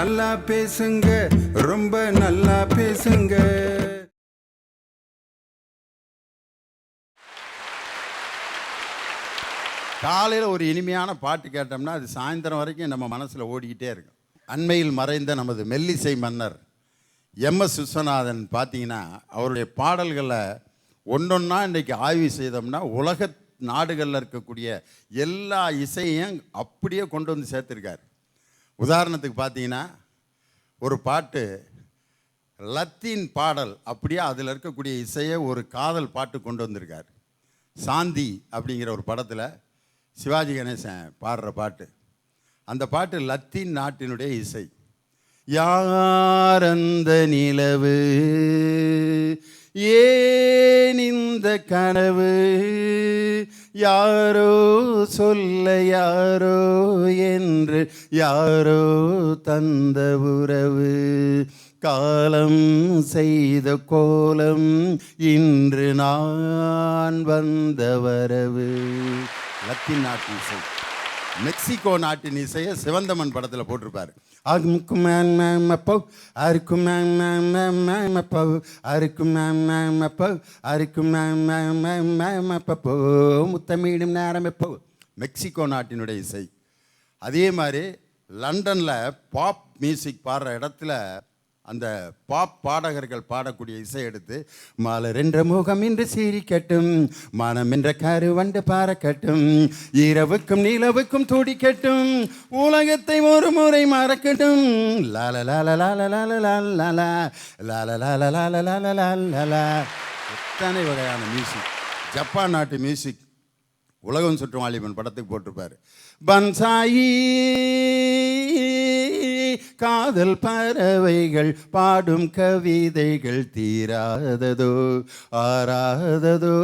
நல்லா பேசுங்க, ரொம்ப நல்லா பேசுங்க. காலையில் ஒரு இனிமையான பாட்டு கேட்டோம்னா அது சாயந்தரம் வரைக்கும் நம்ம மனசில் ஓடிக்கிட்டே இருக்கும். அண்மையில் மறைந்த நமது மெல்லிசை மன்னர் எம்.எஸ். விஸ்வநாதன் பார்த்தீங்கன்னா அவருடைய பாடல்களை ஒன்றொன்னா இன்றைக்கி ஆய்வு செய்தோம்னா உலக நாடுகளில் இருக்கக்கூடிய எல்லா இசையையும் அப்படியே கொண்டு வந்து சேர்த்துருக்கார். உதாரணத்துக்கு பார்த்தீங்கன்னா ஒரு பாட்டு லத்தீன் பாடல், அப்படியே அதில் இருக்கக்கூடிய இசையை ஒரு காதல் பாட்டு கொண்டு வந்திருக்கார். சாந்தி அப்படிங்கிற ஒரு படத்தில் சிவாஜி கணேசன் பாடுற பாட்டு. அந்த பாட்டு லத்தீன் நாட்டினுடைய இசை. யார் அந்த நிலவு, ஏன் இந்த கனவு, யாரோ சொல்ல யாரோ என்று யாரோ தந்த உறவு, காலம் செய்த கோலம் இன்று நான் வந்த வரவு. லத்தீன் நாட்டு இசை. மெக்சிகோ நாட்டின் இசையை சிவந்தமன் படத்தில் போட்டிருப்பார். முத்தமிடும் நேரம் எப்போ, மெக்சிகோ நாட்டினுடைய இசை. அதே மாதிரி லண்டனில் பாப் மியூசிக் பாடுற இடத்துல அந்த பாப் பாடகர்கள் பாடக்கூடிய இசை எடுத்து மலர் என்ற முகம் என்று சிரிக்கட்டும், மனம் என்ற கருவண்டு பறக்கட்டும், இரவுக்கும் நிலவுக்கும் துடிக்கட்டும், உலகத்தை ஒரு முறை மறக்கட்டும், எத்தனை வகையான மியூசிக். ஜப்பான் நாட்டு மியூசிக் உலகம் சுற்றும் வாலிபன் படத்துக்கு போட்டிருப்பார். பன்சாயி காதல் பறவைகள் பாடும் கவிதைகள் தீராததோ ஆராததோ,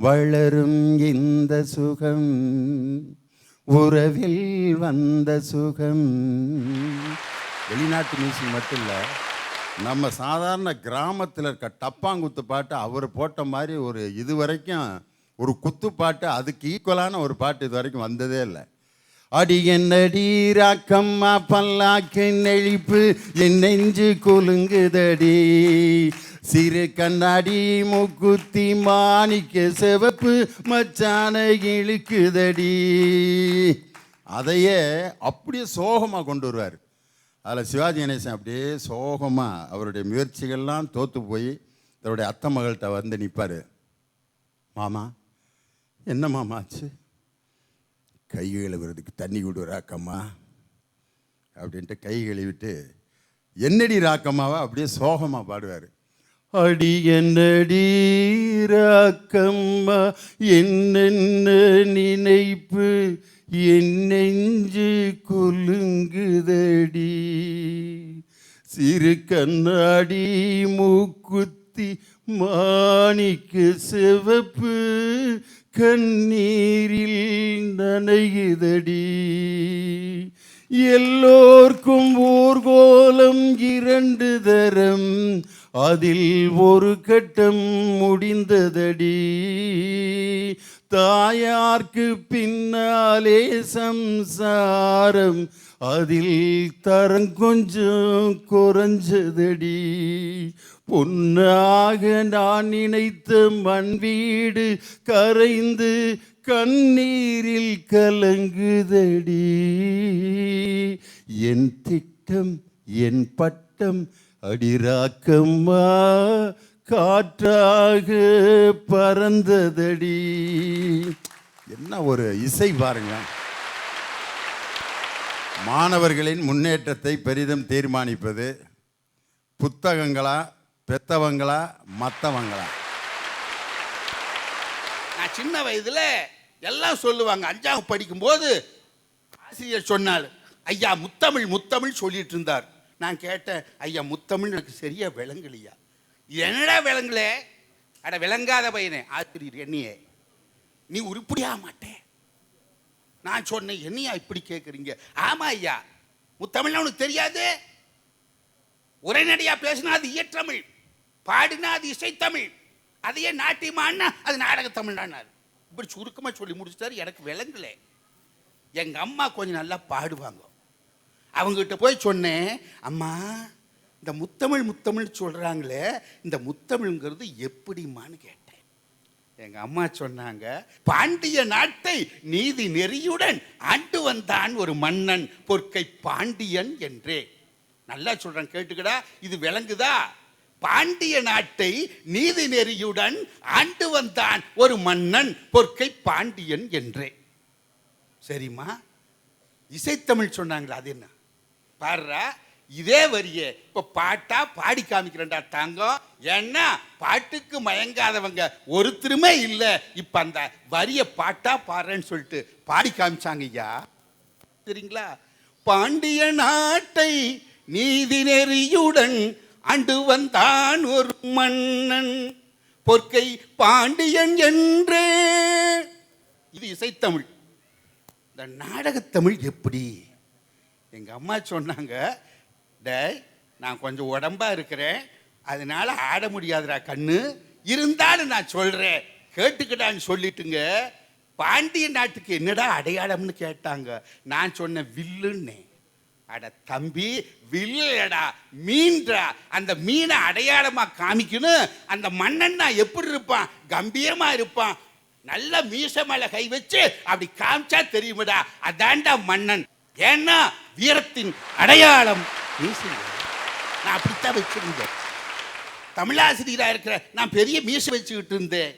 வளரும் இந்த சுகம் உறவில் வந்த சுகம். வெளிநாட்டு மியூசிக் மட்டும் இல்லை, நம்ம சாதாரண கிராமத்தில் இருக்க டப்பாங்குத்து பாட்டு அவர் போட்ட மாதிரி ஒரு இது வரைக்கும் ஒரு குத்துப்பாட்டு அதுக்கு ஈக்குவலான ஒரு பாட்டு இது வரைக்கும் வந்ததே இல்லை. அடி என்னடி ராக்கம்மா பல்லாக்கு நெழிப்பு என் நெஞ்சு குலுங்குதடி, சிறு கண்ணாடி மூக்குத்தி மாணிக்க சிவப்பு மச்சான இழுக்குதடி. அதையே அப்படியே சோகமாக கொண்டு வருவார். அதில் சிவாஜி கணேசன் அப்படியே சோகமாக அவருடைய முயற்சிகள்லாம் தோற்று போய் தன்னுடைய அத்தை மகள்கிட்ட வந்து நிற்பார். மாமா என்ன மாமா ஆச்சு, கை கழுவுறதுக்கு தண்ணி கொடு ராக்கம்மா அப்படின்ட்டு கை கழுவிட்டு என்னடி ராக்கம்மாவா அப்படியே சோகமாக பாடுவார். அடி என்னடி ராக்கம்மா என்னென்ன நினைப்பு என் நெஞ்சு குலுங்குதடி, சிறு கண்ணாடி மூக்குத்தி மாணிக்கு சிவப்பு கண்ணீரில் நனையுதடி, எல்லோர்க்கும் ஊர்கோலம் 2 தரம் அதில் ஒரு கட்டம் முடிந்ததடி, தாயார்க்கு பின்னாலே சம்சாரம் அதில் தரம் கொஞ்சம் குறைஞ்சதடி, பொன்னாக நான் நினைத்த மண் வீடு கரைந்து கண்ணீரில் கலங்குதடி, என் திட்டம் என் பட்டம் அடிராக்கம்மா காற்றாக பறந்ததடி. என்ன ஒரு இசை பாருங்க. மாணவர்களின் முன்னேற்றத்தை பெரிதும் தீர்மானிப்பது புத்தகங்களா பெத்தவங்களா மற்றவங்களா? நான் சின்ன வயதில் எல்லாம் சொல்லுவாங்க. 5ஆம் படிக்கும்போது ஆசிரியர் சொன்னார், ஐயா முத்தமிழ் முத்தமிழ் சொல்லிட்டு இருந்தார். நான் கேட்டேன், ஐயா முத்தமிழ் எனக்கு சரியா விளங்கலையா. என்னடா விளங்கல? அட விளங்காத பையனே. ஆசிரியர், என்னையே நீ உருப்படியா மாட்டேன். நான் சொன்னேன், என்னையா இப்படி கேட்குறீங்க? ஆமா ஐயா, முத்தமிழ்னா உனக்கு தெரியாது. உரைநடையா பேசினா அது இயற்றமிழ், பாடினா அது இசைத்தமிழ், அதையே நாட்டியமானா அது நாடகத்தமிழ்னார். இப்படி சுருக்கமாக சொல்லி முடிச்சிட்டாரு. எனக்கு விளங்கல. எங்கள் அம்மா கொஞ்சம் நல்லா பாடுவாங்க. அவங்ககிட்ட போய் சொன்னேன், அம்மா இந்த முத்தமிழ் முத்தமிழ் சொல்றாங்களே, இந்த முத்தமிழ்ங்கிறது எப்படிம்மான்னு கேட்டேன். எங்க அம்மா சொன்னாங்க, பாண்டிய நாட்டை நீதி நெறியுடன் ஆண்டு வந்தான் ஒரு மன்னன் பொற்கை பாண்டியன் என்றே. நல்லா சொல்றேன், கேட்டுக்கடா, இது விளங்குதா? பாண்டிய நாட்டை நீதி நெறியுடன் ஆண்டு வந்தான் ஒரு மன்னன் பொற்கை பாண்டியன் என்றே. சரிம்மா, இசைத்தமிழ் சொன்னாங்களா, அது என்ன பாடுறா? இதே வரிய இப்ப பாட்டா பாடி காமிக்கிறேன்டா தங்கம். ஏன்னா பாட்டுக்கு மயங்காதவங்க ஒருத்தருமே இல்ல. இப்ப அந்த வரிய பாட்டா பாடுறேன்னு சொல்லிட்டு பாடி காமிச்சாங்க ஐயா. சரிங்களா? பாண்டிய நாட்டை நீதி நெறியுடன் ஆண்டு வந்தான் ஒரு மன்னன் பொற்கை பாண்டியன் என்றே. இது இசைத்தமிழ். இந்த நாடகத்தமிழ் எப்படி? எங்க அம்மா சொன்னாங்க, டேய் நான் கொஞ்சம் உடம்பா இருக்கிறேன், அதனால ஆட முடியாதுடா கண்ணு, இருந்தாலும் நான் சொல்றேன் கேட்டுக்கிட்டான்னு சொல்லிட்டுங்க. பாண்டிய நாட்டுக்கு என்னடா அடையாளம்னு கேட்டாங்க. நான் சொன்ன வில்லுன்னு. அட தம்பி, வில்லடா, மீன்றா. அந்த மீனை அடையாளமா காமிக்கணும். அந்த மன்னன் எப்படி இருப்பான்? கம்பீரமா இருப்பான். நல்ல மீச மேல கை வச்சு அப்படி காமிச்சா தெரியுமடா, அதான்டா மன்னன். ஏன்னா வீரத்தின் அடையாளம் மீசை. நான் அப்படித்தான் வச்சிருந்தேன். தமிழாசிரியரா இருக்கிற நான் பெரிய மீசை வச்சுக்கிட்டு இருந்தேன்.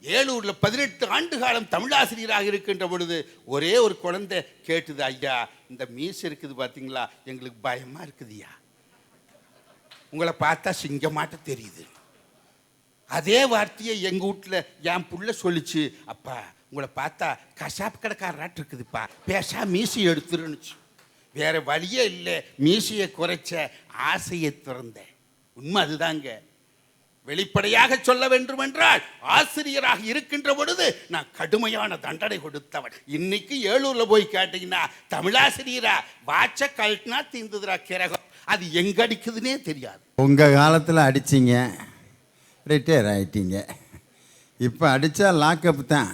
ஏலூர்ல 18 ஆண்டு காலம் தமிழாசிரியராக இருக்கின்ற பொழுது ஒரே ஒரு குழந்தை கேட்டுது, ஐயா இந்த மீசை இருக்குது பாத்தீங்களா, எங்களுக்கு பயமா இருக்குதுயா, உங்களை பார்த்தா சிங்கமாட்ட தெரியுது. அதே வார்த்தையை எங்க வீட்டுல என் புள்ள சொல்லிச்சு, அப்பா உங்களை பார்த்தா கசாப் கடைக்காரராட்டு இருக்குதுப்பா, பேசா மீசையை எடுத்துருந்துச்சு. வேற வழியே இல்லை, மீசையை குறைச்ச, ஆசையை திறந்தேன். உண்மை அதுதாங்க. வெளிப்படையாக சொல்ல வேண்டும் என்றால் ஆசிரியராக இருக்கின்ற பொழுது நான் கடுமையான தண்டனை கொடுத்தவன். இன்னைக்கு ஏலூர்ல போய் கேட்டீங்கன்னா, தமிழாசிரியரா வாட்ச கழட்டினா தீர்ந்துதுரா கிரகம், அது எங்க அடிக்குதுன்னே தெரியாது. உங்க காலத்தில் அடிச்சிங்க, ரிட்டையர் ஆயிட்டீங்க. இப்போ அடித்தா லாக்கப் தான்,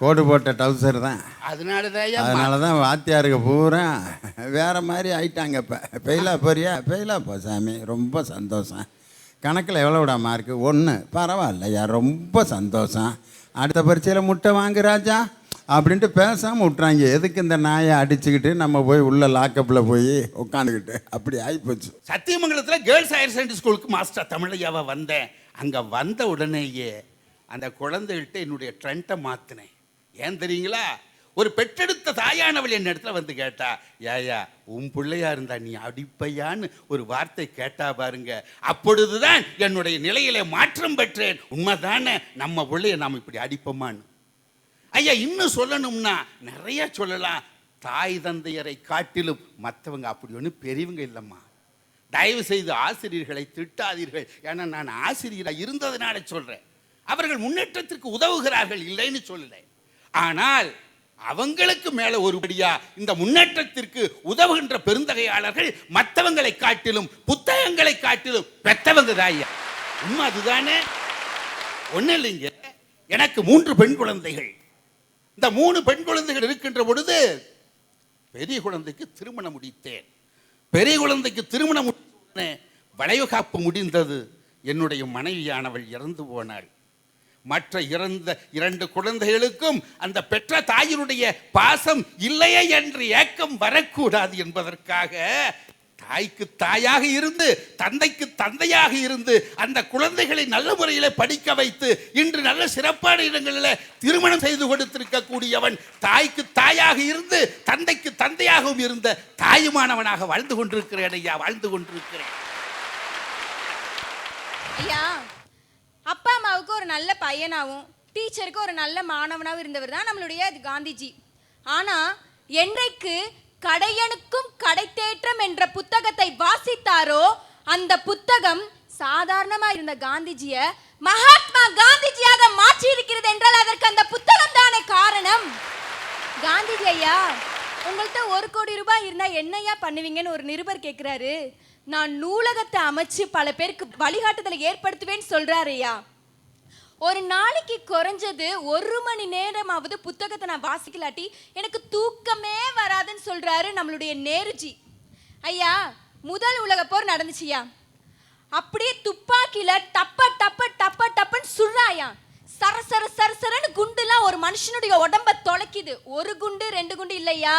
கோடு போட்ட டவுசர் தான். அதனால தான் வாத்தியாருக்கு பூரா வேற மாதிரி ஆயிட்டாங்க. இப்போ பெயிலா போறியா? பெயிலா போ சாமி, ரொம்ப சந்தோஷம். கணக்கில் எவ்வளோடா மார்க்கு? 1. பரவாயில்லையா, ரொம்ப சந்தோஷம். அடுத்த பரீட்சையில் முட்டை வாங்கு ராஜா அப்படின்ட்டு பேசாமல் விட்றாங்க. எதுக்கு இந்த நாயை அடிச்சுக்கிட்டு நம்ம போய் உள்ள லாக்கப்பில் போய் உட்காந்துக்கிட்டு? அப்படி ஆகிப்போச்சு. சத்தியமங்கலத்தில் கேர்ள்ஸ் ஹையர் செகண்டரி ஸ்கூலுக்கு மாஸ்டர் தமிழையாவை வந்தேன். அங்கே வந்த உடனேயே அந்த குழந்தைகிட்ட என்னுடைய ட்ரெண்ட்டை மாற்றினேன். ஏன் தெரியுங்களா? ஒரு பெற்றெடுத்த தாயானவள் என் இடத்துல வந்து கேட்டா, ஏயா உன் பிள்ளையா இருந்தா நீ அடிப்பையான்னு ஒரு வார்த்தை கேட்டா பாருங்க, அப்பொழுதுதான் என்னுடைய நிலையில மாற்றம் பெற்றேன். உண்மைதானே, நம்ம பிள்ளைய நாம் இப்படி அடிப்போமான்னு. ஐயா இன்னும் சொல்லணும்னா நிறைய சொல்லலாம். தாய் தந்தையரை காட்டிலும் மற்றவங்க அப்படி ஒன்று பெரியவங்க இல்லைம்மா. தயவு செய்து ஆசிரியர்களை திட்டாதீர்கள். ஏன்னா நான் ஆசிரியராக இருந்ததுனால சொல்றேன். அவர்கள் முன்னேற்றத்திற்கு உதவுகிறார்கள், இல்லைன்னு சொல்லல. ஆனால் அவங்களுக்கு மேல ஒருபடியா இந்த முன்னேற்றத்திற்கு உதவுகின்ற பெருந்தகையாளர்கள் மற்றவங்களை காட்டிலும் புத்தகங்களை காட்டிலும் பெற்றவங்க தாயா. உண்மை அதுதானே. ஒண்ணு இல்லைங்க, எனக்கு 3 பெண் குழந்தைகள். இந்த 3 பெண் குழந்தைகள் இருக்கின்ற பொழுது பெரிய குழந்தைக்கு திருமணம் முடித்தேன். பெரிய குழந்தைக்கு திருமணம் முடித்த வளைவு காப்பு முடிந்தது. என்னுடைய மனைவியானவள் இறந்து போனாள். மற்ற இறந்த 2 குழந்தைகளுக்கும் அந்த பெற்ற தாயினுடைய பாசம் இல்லையே என்று ஏக்கம் வரக்கூடாது என்பதற்காக தாய்க்கு தாயாக இருந்து தந்தைக்கு தந்தையாக இருந்து அந்த குழந்தைகளை நல்ல முறையில் படிக்க வைத்து இன்று நல்ல சிறப்பான இடங்களில் திருமணம் செய்து கொடுத்திருக்கக்கூடியவன் தாய்க்கு தாயாக இருந்து தந்தைக்கு தந்தையாகவும் இருந்த தாயுமானவனாக வாழ்ந்து கொண்டிருக்கிறேன் ஐயா, வாழ்ந்து கொண்டிருக்கிறேன் ஐயா. அப்பா அம்மாவுக்கு ஒரு நல்ல பையனாகவும் டீச்சருக்கு ஒரு நல்ல மாணவனாகவும் இருந்தவர் தான் நம்மளுடைய காந்திஜி. ஆனா என்றைக்கு கடையனுக்கும் கடைத்தேற்றம் என்ற புத்தகத்தை வாசித்தாரோ அந்த புத்தகம் சாதாரணமா இருந்த காந்திஜிய மகாத்மா காந்திஜியாக மாற்றி இருக்கிறது என்றால் அதற்கு அந்த புத்தகம் தானே காரணம். காந்திஜி ஐயா, உங்கள்கிட்ட 1 கோடி ரூபாய் இருந்தா என்னையா பண்ணுவீங்கன்னு ஒரு நிருபர் கேட்கிறாரு. நான் நூலகத்தை அமைச்சு பல பேருக்கு வழிகாட்டுதலை ஏற்படுத்துவேன்னு சொல்றாரு ஐயா. ஒரு நாளைக்கு குறைஞ்சது 1 மணி நேரமாவது புத்தகத்தை நான் வாசிக்கலாட்டி எனக்கு தூக்கமே வராதுன்னு சொல்றாரு நம்மளுடைய நேருஜி. ஐயா, முதல் உலக போர் நடந்துச்சுயா. அப்படியே துப்பாக்கியில டப்ப டப்ப டப்ப டப்பன்னு சுடுறாயா. சர சர சர சரன்னு குண்டுலாம் ஒரு மனுஷனுடைய உடம்ப தொலைக்குது. 1 குண்டு 2 குண்டு இல்லையா,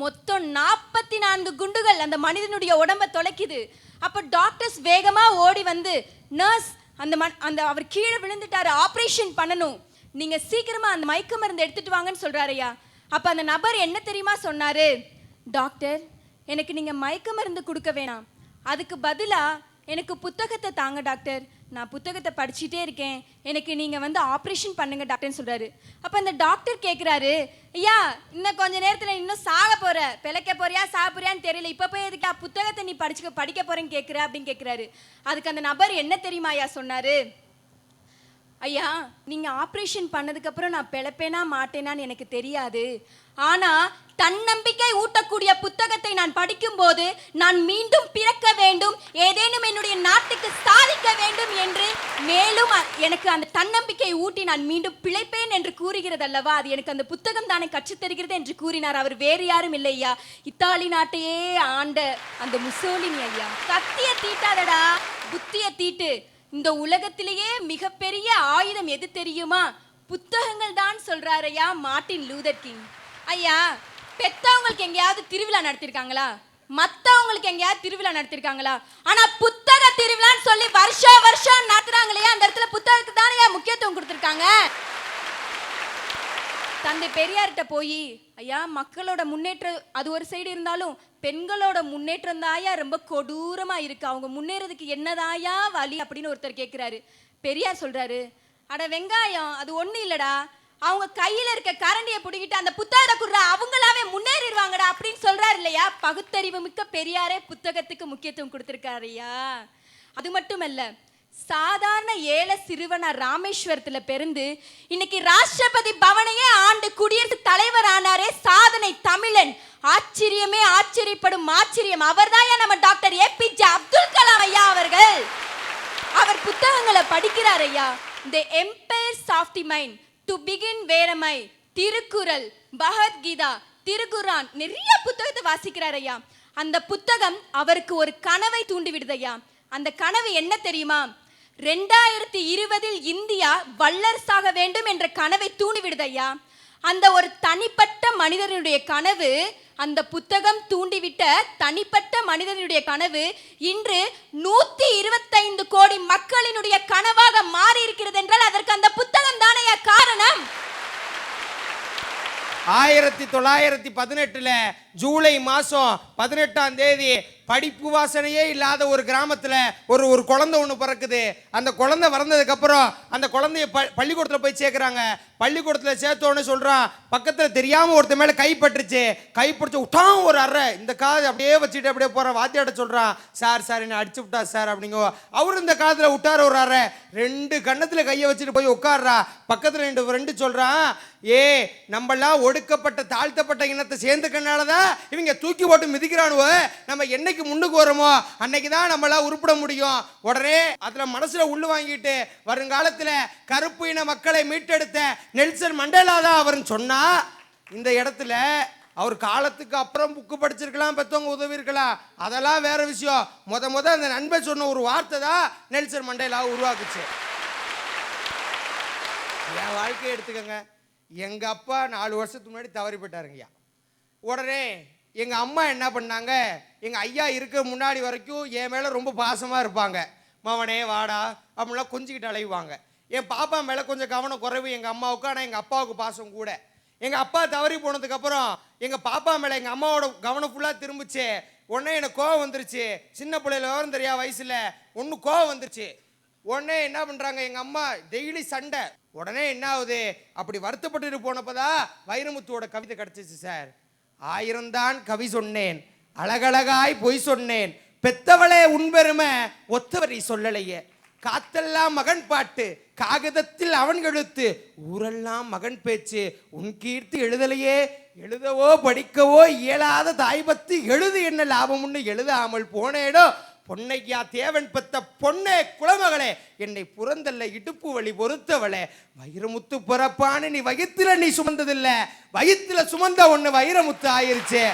மொத்தம் 44 குண்டுகள் அந்த மனிதனுடைய உடம்ப தொலைக்குது. அப்ப டாக்டர்ஸ் வேகமா ஓடி வந்து, நர்ஸ் அந்த அவர் கீழே விழுந்துட்டாரு, ஆபரேஷன் பண்ணணும், நீங்க சீக்கிரமா அந்த மயக்க மருந்து எடுத்துட்டு வாங்கன்னு சொல்றாருயா. அப்ப அந்த நபர் என்ன தெரியுமா சொன்னாரு, டாக்டர் எனக்கு நீங்க மயக்க மருந்து கொடுக்க வேணாம், அதுக்கு பதிலா எனக்கு புத்தகத்தை தாங்க டாக்டர், நான் புத்தகத்தை படிச்சுட்டே இருக்கேன், எனக்கு நீங்க வந்து ஆப்ரேஷன் பண்ணுங்க டாக்டர்னு சொல்றாரு. அப்ப அந்த டாக்டர் கேட்கிறாரு, ஐயா இன்னும் கொஞ்ச நேரத்துல இன்னும் சாக போற, பிழைக்க போறியா சாக போறியான்னு தெரியல, இப்ப போய் எதுக்கா புத்தகத்தை நீ படிக்க போறேன்னு கேட்கிற அப்படின்னு கேட்கிறாரு. அதுக்கு அந்த நபர் என்ன தெரியுமா ஐயா சொன்னாரு, ஐயா நீங்க ஆப்ரேஷன் பண்ணதுக்கு அப்புறம் நான் பிழைப்பேனா மாட்டேனான்னு எனக்கு தெரியாது, ஆனா தன்னம்பிக்கை ஊட்டக்கூடிய புத்தகத்தை நான் படிக்கும் போது நான் மீண்டும் பிறக்க வேண்டும், ஏதேனும் என்னுடைய நாட்டுக்கு சாதிக்க வேண்டும் என்று மேலும் எனக்கு அந்த தன்னம்பிக்கை ஊட்டி நான் மீண்டும் பிழைப்பேன் என்று கூறுகிறது அல்லவா, அது எனக்கு அந்த புத்தகம் தானே கற்றுத்தருகிறது என்று கூறினார். அவர் வேறு யாரும் இல்லை ஐயா, இத்தாலி நாட்டையே ஆண்ட அந்த முசோலினி ஐயா. கத்திய தீட்டாதடா, புத்திய தீட்டு. இந்த உலகத்திலேயே மிகப்பெரிய ஆயுதம் எது தெரியுமா, புத்தகங்கள் தான் சொல்றாரு ஐயா மார்ட்டின் லூதர் கிங். ஐயா பெத்தவங்களுக்கு எங்கேயாவது திருவிழா நடத்திருக்காங்களா, மத்தவங்களுக்கு எங்கேயாவது திருவிழா நடத்திருக்காங்களா, ஆனா புத்தக திருவிழான்னு சொல்லி வருஷம் நடத்துறாங்களே, அந்த இடத்துல புத்தகத்துக்கு தானே முக்கியத்துவம் கொடுத்திருக்காங்க. தந்தை பெரியார்கிட்ட போய், ஐயா மக்களோட முன்னேற்றம் அது ஒரு சைடு இருந்தாலும் பெண்களோட முன்னேற்றம் தாயா ரொம்ப கொடூரமா இருக்கு, அவங்க முன்னேறதுக்கு என்னதாயா வழி அப்படின்னு ஒருத்தர் கேட்கிறாரு. பெரியார் சொல்றாரு, அட வெங்காயம் அது ஒண்ணு இல்லடா, அவங்க கையில இருக்க கரண்டியை பிடிக்கிட்டு அந்த புத்தகத்தை குடுற அவங்களாவே முன்னேறிடுவாங்கடா அப்படின்னு சொல்றாரு இல்லையா. பகுத்தறிவு மிக்க பெரியாரே புத்தகத்துக்கு முக்கியத்துவம் கொடுத்திருக்காரு ஐயா. அது மட்டும் அல்ல, சாதாரண ஏழை சிறுவனா ராமேஸ்வரத்துல பிறந்து இன்னைக்கு ராஷ்டிரபதி பவனையே ஆண்டு குடியரசு தலைவர் ஆனாரே சாதனை தமிழன். ஆச்சரியமே ஆச்சரியப்படும் ஆச்சரியம், அவர்தான் நம்ம டாக்டர் ஏபிஜே அப்துல் கலாம் ஐயா அவர்கள். அவர் புத்தகங்களை படிக்கிறார் ஐயா. The empires of the mind, to begin வேரமை, திருக்குறள், பகவத்கீதா, திருக்குரான், நிறைய புத்தகத்தை வாசிக்கிறார் ஐயா. அந்த புத்தகம் அவருக்கு ஒரு கனவை தூண்டி விடுது ஐயா. அந்த கனவு என்ன தெரியுமா, 2020 இந்தியா வல்லரசாக வேண்டும் என்ற கனவை தூண்டி விடுது ஐயா. அந்த ஒரு தனிப்பட்ட மனிதனுடைய கனவு, அந்த புத்தகம் தூண்டிவிட்ட தனிப்பட்ட மனிதனுடைய கனவு இன்று 125 கோடி மக்களினுடைய கனவாக மாறி இருக்கிறது என்றால் அதற்கு அந்த புத்தகம் தானே காரணம். 1918 ஜூலை மாசம் 18ஆம் தேதி படிப்பு வாசனையே இல்லாத ஒரு கிராமத்துல ஒரு குழந்தை ஒன்று பிறக்குது. அந்த குழந்தை பிறந்ததுக்கு அப்புறம் அந்த குழந்தைய பள்ளிக்கூடத்தில் போய் சேர்க்குறாங்க. பள்ளிக்கூடத்தில் சேர்த்தோன்னு சொல்றான், பக்கத்தில் தெரியாம ஒருத்த மேல கைப்பற்றுச்சு, கைப்பிடிச்சு விட்டான் ஒரு அறை, இந்த காது அப்படியே வச்சுட்டு அப்படியே போற வாத்தியாட்ட சொல்றான், சார் என்ன அடிச்சு விட்டா சார் அப்படிங்கோ. அவரு இந்த காதுல விட்டார் ஒரு அறை, 2 கண்ணத்துல கையை வச்சுட்டு போய் உட்கார்றா. பக்கத்துல 2 ஃப்ரெண்டு சொல்றான், ஏ நம்மளாம் ஒடுக்கப்பட்ட தாழ்த்தப்பட்ட இனத்தை சேர்ந்துக்கனாலதான் இவங்க தூக்கி போட்டு மிதிக்கிறானுவ, நம்ம என்னைக்கு முன்னுக்கு வரோமோ அன்னைக்கு தான் நம்மளால உருப்பட முடியும். உடனே அதுல மனசுல உள்ளு வாங்கிட்டு வருங்காலத்துல கருப்பு இன மக்களை மீட்டெடுத்த நெல்சன் மண்டேலா தான் அவர்னு சொன்னா, இந்த இடத்துல அவர் காலத்துக்கு அப்புறம் புக்கு படிச்சிருக்கலாம், பெத்தவங்க உதவி இருக்கலாம், அதெல்லாம் வேற விஷயம். முத அந்த நண்பன் சொன்ன ஒரு வார்த்தை தான் நெல்சன் மண்டேலா உருவாக்குச்சு. என் வாழ்க்கையை எடுத்துக்கங்க. எங்க அப்பா 4 வருஷத்துக்கு முன்னாடி தவறி போயிட்டாருங்கய்யா. உடனே எங்க அம்மா என்ன பண்ணாங்க, எங்க ஐயா இருக்க முன்னாடி வரைக்கும் என் மேல ரொம்ப பாசமா இருப்பாங்க. மவனே வாடா அப்படின்லாம் கொஞ்சிக்கிட்டு அலைவாங்க. என் பாப்பா மேல கொஞ்சம் கவனம் குறைவு எங்க அம்மாவுக்கு, ஆனால் எங்க அப்பாவுக்கு பாசம் கூட. எங்க அப்பா தவறி போனதுக்கு அப்புறம் எங்க பாப்பா மேல எங்க அம்மாவோட கவனம் ஃபுல்லா திரும்பிச்சு. உடனே எனக்கு கோவம் வந்துருச்சு. சின்ன பிள்ளைல விவரம் தெரியா வயசுல ஒன்று கோவம் வந்துருச்சு. உடனே என்ன பண்றாங்க, எங்க அம்மா டெய்லி சண்டை. உடனே என்ன ஆகுது, அப்படி வருத்தப்பட்டு போனப்பதான் வைரமுத்துவோட கவிதை கிடைச்சிச்சு. சார், 1000 தான் கவி சொன்னேன், அழகழகாய் பொய் சொன்னேன், பெத்தவளே உன்பெருமை ஒத்தவரை சொல்லலையே, காத்தெல்லாம் மகன் பாட்டு, காகிதத்தில் அவன் எழுத்து, ஊரெல்லாம் மகன் பேச்சு, உன் கீர்த்தி எழுதலையே, எழுதவோ படிக்கவோ இயலாத தாய்பத்து எழுது என்ன லாபம்னு எழுதாமல் போனேடோ, பொன்னையா தேவன் பெத்த பொன்னே குலமகளே, என்னை புறந்தல்ல இடுப்பு வழி பொறுத்தவளே, வைரமுத்து பிறப்பான்னு நீ வயித்துல நீ சுமந்ததில்ல, வயித்துல சுமந்த ஒண்ணு வைரமுத்து ஆயிருச்சு.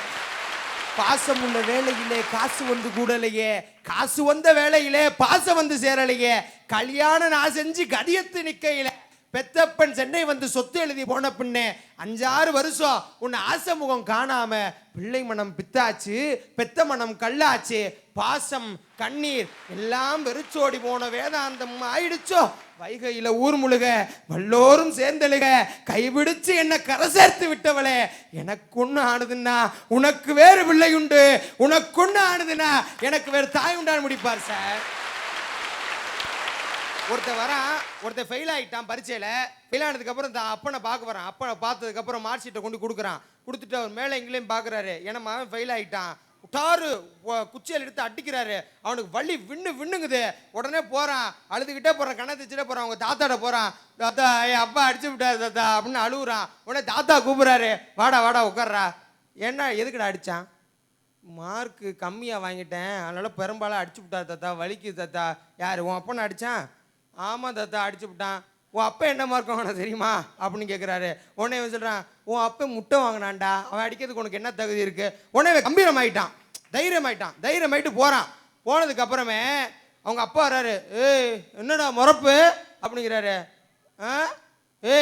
பாசம் உள்ள வேலையிலே காசு வந்து கூடலையே, காசு வந்த வேலையிலே பாசம் வந்து சேரலையே, கல்யாணம் நான் செஞ்சு கதியத்து நிக்கையில பெத்தப்பன் சென்னை வந்து சொத்து எழுதி போன பின்னே 5-6 வருஷம் உன்னை ஆசை முகம் காணாம பிள்ளை மனம் பித்தாச்சு, பெத்த மனம் கல்லாச்சு, பாசம் கண்ணீர் எல்லாம் வெறிச்சோடி போன வேதாந்தம் ஆயிடுச்சோ. வைகையில ஊர் முழுக வல்லோரும் சேர்ந்தழுக கைபிடிச்சு என்ன கரை சேர்த்து விட்டவளே, எனக்கு ஒண்ணு ஆனதுன்னா உனக்கு வேறு பிள்ளை உண்டு, உனக்கு ஒண்ணு ஆனதுன்னா எனக்கு வேறு தாய் உண்டான்னு முடிப்பார் சார். ஒருத்தன் ஃபெயில் ஆகிட்டான் பரீட்சையில். ஃபெயில் ஆனதுக்கப்புறம் தான் அப்பனை பார்க்க வரான். அப்பனை பார்த்ததுக்கப்புறம் மார்க் ஷீட்டை கொண்டு கொடுக்குறான். கொடுத்துட்டு அவர் மேலே எங்கேயும் பார்க்குறாரு. ஏன்னா அவன் ஃபெயில் ஆகிட்டான். டாரு குச்சியில் எடுத்து அடிக்கிறாரு. அவனுக்கு வலி விண்ணுங்குது. உடனே போகிறான், அழுதுகிட்டே போகிறான், கண்ணை திச்சுட்டே போகிறான். அவங்க தாத்தாட்ட போகிறான். தாத்தா என் அப்பா அடிச்சு விட்டாரு தாத்தா அப்படின்னு அழுகுறான். உடனே தாத்தா கூப்பிட்றாரு, வாடா உட்கார்றா. என்ன எதுக்குடா அடித்தான்? மார்க்கு கம்மியாக வாங்கிட்டேன், அதனால பெரும்பாலும் அடிச்சு விட்டார் தாத்தா, வலிக்குது தாத்தா. யார் உன் அப்பனை அடித்தான்? ஆமாம் தாத்தா அடிச்சு விட்டான். உன் அப்பா என்ன மார்க் வாங்கினா தெரியுமா அப்படின்னு கேட்குறாரு. உடனே இவன் சொல்கிறான், உன் அப்பா முட்டை வாங்கினான்டா, அவன் அடிக்கிறதுக்கு உனக்கு என்ன தகுதி இருக்குது? உடனே கம்பீரமாயிட்டான், தைரியமாயிட்டு போகிறான். போனதுக்கப்புறமே அவங்க அப்பா வர்றாரு. என்னடா முறப்பு அப்படிங்கிறாரு.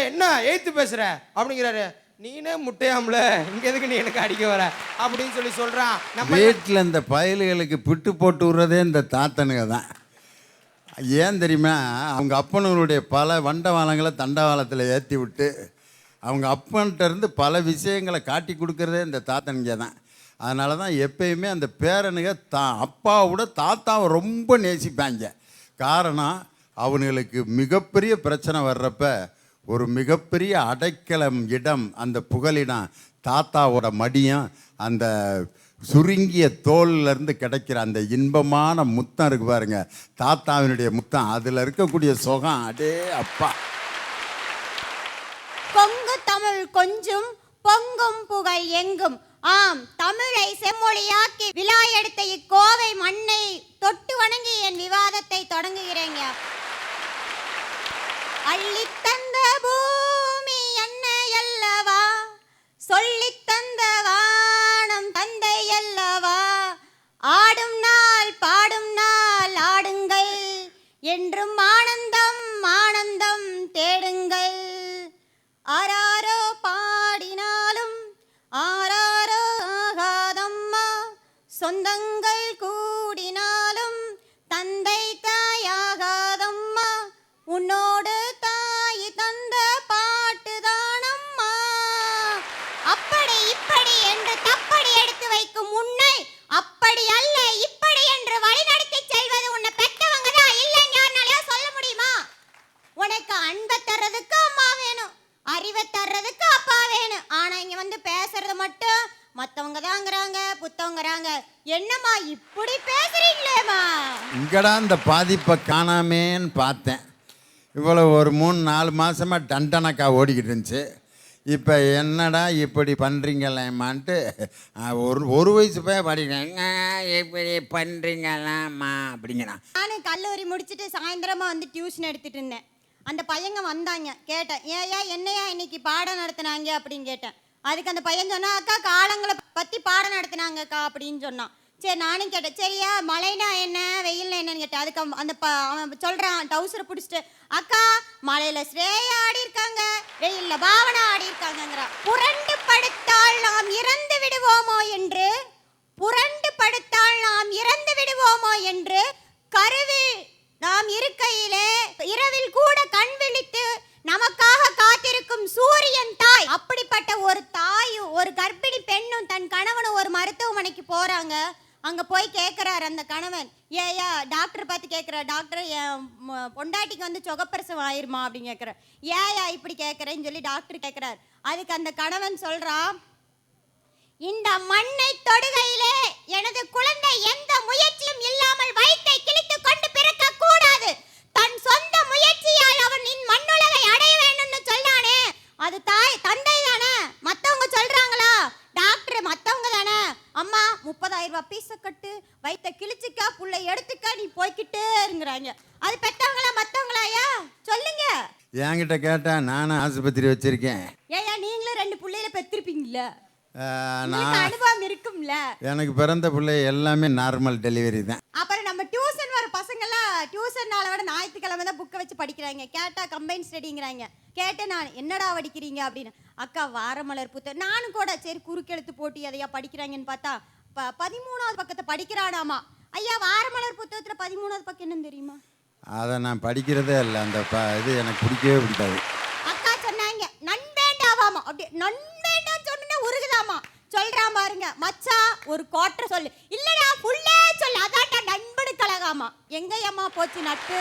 என்ன எய்த்து பேசுகிற அப்படிங்கிறாரு. நீனே முட்டையாமல இங்கே எதுக்கு நீ எனக்கு அடிக்க வர அப்படின்னு சொல்லி சொல்கிறான். நம்ம வீட்டில் இந்த பயல்களுக்கு பிட்டு போட்டு விடுறதே இந்த தாத்தனுங்க தான். ஏன் தெரியுமா? அவங்க அப்பனுடைய பல வண்டவாளங்களை தண்டவாளத்தில் ஏற்றி விட்டு அவங்க அப்பன்கிட்டருந்து பல விஷயங்களை காட்டி கொடுக்குறதே இந்த தாத்தனுங்க தான். அதனால தான் எப்பயுமே அந்த பேரனுங்க அப்பாவோட தாத்தாவை ரொம்ப நேசிப்பாங்க. காரணம், அவனுங்களுக்கு மிகப்பெரிய பிரச்சனை வர்றப்ப ஒரு மிகப்பெரிய அடைக்கலம் இடம், அந்த புகலிடம் தாத்தாவோட மடியும் அந்த சுருங்கிய தோல்லேருந்து கிடைக்கிற அந்த இன்பமான முத்தம் இருக்கு பாருங்க, தாத்தாவினுடைய முத்தம். அதில் இருக்கக்கூடிய சுகம் அடே அப்பா. கொங்கு தமிழ் கொஞ்சம் பொங்கும் புகழ் எங்கும். ஆம், தமிழை செம்மொழியாக்கி விழா எடுத்த இக்கோவை மண்ணை தொட்டு வணங்கி என் விவாதத்தை தொடங்குகிறேங்க. அள்ளித்தந்த பூமி அன்னை அல்லவா, சொல்லித்தந்த வானம் தந்தை அல்லவா, ஆடும் நாள் பாடும் நாள் ஆடுங்கள், என்றும் ஆனந்தம் ஆனந்தம் தேடுங்கள். ஆராரோ பாடினாலும் ஆராரோ ஆகாதம்மா, சொந்தங்கள் கூடினாலும் தந்தை தாயாகாதம்மா, உன்னோடு தாய் தந்த பாட்டுதானம்மா. அப்படி இப்படி என்று தப்படி எடுத்து வைக்கும் உன்னை அப்படி அல்ல இப்படி என்று வழிநடத்தி செல்வது உன்னை பெற்றவங்க தான். இல்லைன்னு யாருனாலையா சொல்ல முடியுமா? உனக்கு அன்பை தர்றதுக்கு அம்மா வேணும், அறிவை தர்றதுக்கு அப்பா வேணும். ஆனா இங்க வந்து பேசுறது மட்டும் மத்தவங்க தாங்கிறாங்க, புத்தவங்கிறாங்க. என்னம்மா இப்படி பேசுறீங்களேம்மா? இங்கடா இந்த பாதிப்பை காணாமேன்னு பார்த்தேன். இவ்வளோ ஒரு 3-4 மாதமாக டண்டனக்கா ஓடிக்கிட்டு இருந்துச்சு. இப்போ என்னடா இப்படி பண்ணுறீங்களேம்மான்ட்டு ஒரு வயசு போய் படிக்கிறேன். இப்படி பண்ணுறீங்களாம்மா அப்படிங்கிறான். நானும் கல்லூரி முடிச்சுட்டு சாயந்தரமா வந்து டியூஷன் எடுத்துட்டு இருந்தேன். அந்த பையங்க வந்தாங்க, கேட்டேன், ஏயா என்னையா இன்னைக்கு பாடம் நடத்தினாங்க அப்படின்னு கேட்டேன். அதுக்கு அந்த பையன் சொன்னா, அக்கா காலங்களை பற்றி பாடம் நடத்தினாங்கக்கா அப்படின்னு சொன்னான். சரி நானும் கேட்டேன், சரியா மழைனா என்ன வெயில்னா என்னன்னு கேட்டேன். அதுக்கு அவன் சொல்கிறான், டவுசரை பிடிச்சிட்டு, அக்கா மழையில் ஸ்ரேயா ஆடி இருக்காங்க, வெயிலில் பாவனா ஆடி இருக்காங்கங்கிறான். புரண்டு படுத்தால் நாம் இறந்து விடுவோமோ என்று, புரண்டு படுத்தால் நாம் இறந்து விடுவோமோ என்று கருவில் நாம் இருக்கையிலே இரவில் கூட கண் விழித்து நமக்காக காத்திருக்கும் சூரியன் தாய். அப்படிப்பட்ட ஒரு தாயும் ஒரு கர்ப்பிணி பெண்ணும் தன் கணவனும் ஒரு மருத்துவமனைக்கு போறாங்க. அங்க போய் கேட்கிறாரு அந்த கணவன், ஏயா டாக்டர் பார்த்து கேட்கிறார், டாக்டர் என் பொண்டாட்டிக்கு வந்து சுகப்பிரசவம் ஆயிருமா அப்படின்னு கேட்கிறார். ஏயா இப்படி கேட்கறேன்னு சொல்லி டாக்டர் கேட்கிறார். அதுக்கு அந்த கணவன் சொல்றான், இந்த மண்ணை தொடுகையிலே எனது குழந்தை எந்த முயற்சியும் இல்லாமல் வயிற்றை கிழித்து கொண்டு பிறக்க கூடாது. தன் சொந்த முயற்சியால் அவன் மண்ணுலகை அடைய வேண்டும்னு சொன்னானே, அது தாய் தந்தை தானே. மத்தவங்க சொல்றாங்களா? டாக்டர் மத்தவங்க தானே. அம்மா 30 50,000 ரூபாய் பீஸை கட்டு, வயிற்ற கிழிச்சுக்கா, புள்ளை எடுத்துக்கா, நீ போய்கிட்டே இருங்கிறாங்க. அது பெத்தவங்களா மத்தவங்களாயா சொல்லுங்க. என்கிட்ட கேட்டா நானும் ஆஸ்பத்திரி வச்சிருக்கேன். ஏயா நீங்களும் 2 புள்ளையில பெற்றிருப்பீங்கல்ல, நான் அனுபவம் இருக்கும்ல. எனக்கு பிறந்த பிள்ளை எல்லாமே நார்மல் டெலிவரி தான். அப்புறம் நம்ம டியூஷன் வர பசங்கெல்லாம் டியூஷன் நாளை விட ஞாயிற்றுக்கிழமை தான் புக்கை வச்சு படிக்கிறாங்க. கேட்டா கம்பைன் ஸ்டடிங்கிறாங்க. கேட்டேன் நான், என்னடா படிக்கிறீங்க அப்படின்னு. அக்கா வாரமலர் புத்தகம். நானும் கூட சரி குறுக்கெழுத்து போட்டி எதையா படிக்கிறாங்கன்னு பார்த்தா 13வது பக்கத்தை படிக்கிறானாமா. ஐயா வாரமலர் புத்தகத்தில் 13வது பக்கம் என்னன்னு தெரியுமா? அதை நான் படிக்கிறதே இல்லை. அந்த இது எனக்கு பிடிக்கவே பிடிக்காது. அக்கா சொன்னாங்க நண்பேண்டாவாமா. அப்படியே நண்பேண்டான்னு சொன்னா உருகுதாமா. சொல்றா பாருங்க மச்சான் ஒரு கோட்டை சொல்லு, இல்லடா புள்ளே சொல்லு, அதான்டா நண்பனுக்கு அழகாமா. எங்கேயம்மா போச்சு நட்பு?